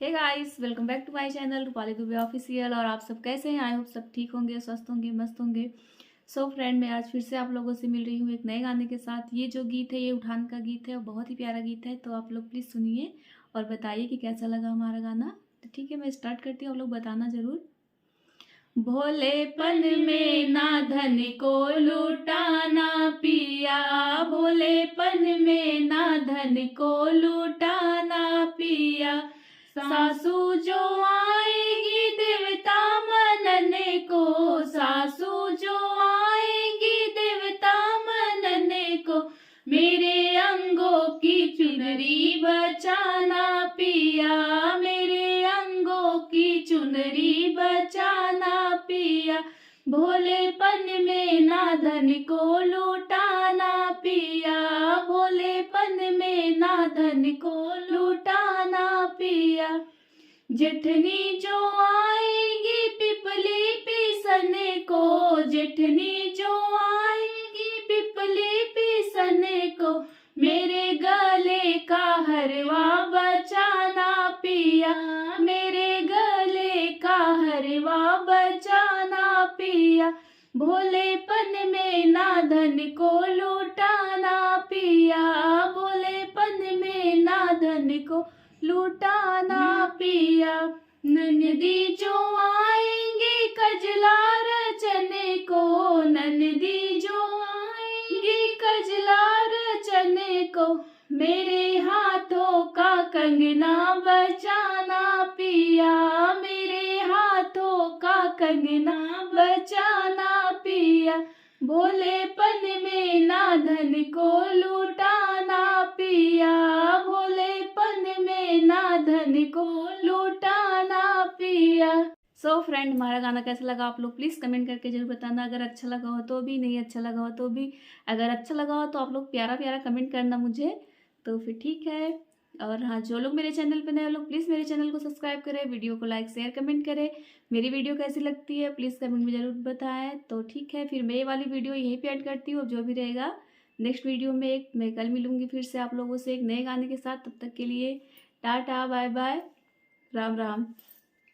Hey guys, welcome back to my channel Rupali Dubey official. और आप सब कैसे हैं? आई होप सब ठीक होंगे, स्वस्थ होंगे, मस्त होंगे। सो फ्रेंड, मैं आज फिर से आप लोगों से मिल रही हूँ एक नए गाने के साथ। ये जो गीत है ये उठान का गीत है और बहुत ही प्यारा गीत है। तो आप लोग प्लीज़ सुनिए और बताइए कि कैसा लगा हमारा गाना। तो ठीक है, मैं स्टार्ट करती हूँ, आप लोग बताना ज़रूर। भोलेपन में ना धन को लुटाना पिया, भोलेपन में ना धन को लुटाना पिया। सासू जो आएगी देवता मनने को, सासू जो आएगी देवता मनने को। मेरे अंगों की चुनरी बचाना पिया, मेरे अंगों की चुनरी बचाना पिया। भोलेपन में ना धन को लुटाना पिया, भोलेपन में ना धन को लुटाना पिया। जेठनी जो आएगी पिपली पीसने को, जेठनी जो आएगी पिपली पीसने को। मेरे गले का हरवा बचाना पिया, मेरे गले का हरवा बचाना पिया। भोलेपन में ना धन को लुटाना पिया, भोलेपन में ना धन को लुटाना पिया। ननदी जो आएंगी कजला रचने को, ननदी जो आएंगी कजला रचने को। मेरे हाथों का कंगना बचाना पिया, मेरे हाथों का कंगना बचाना पिया। भोलेपन में ना धन को लुटाना पिया, भोलेपन में ना धन को लुटाना पिया। सो फ्रेंड, हमारा गाना कैसा लगा आप लोग प्लीज़ कमेंट करके जरूर बताना। अगर अच्छा लगा हो तो भी, नहीं अच्छा लगा हो तो भी। अगर अच्छा लगा हो तो आप लोग प्यारा प्यारा कमेंट करना मुझे, तो फिर ठीक है। और हाँ, जो लोग मेरे चैनल पे नए लोग प्लीज़ मेरे चैनल को सब्सक्राइब करें, वीडियो को लाइक शेयर कमेंट करें। मेरी वीडियो कैसी लगती है प्लीज़ कमेंट में ज़रूर बताएं। तो ठीक है, फिर मैं ये वाली वीडियो यहीं पे एड करती हूँ। जो भी रहेगा नेक्स्ट वीडियो में मैं कल मिलूँगी फिर से आप लोगों से एक नए गाने के साथ। तब तक के लिए tata bye bye, Ram Ram.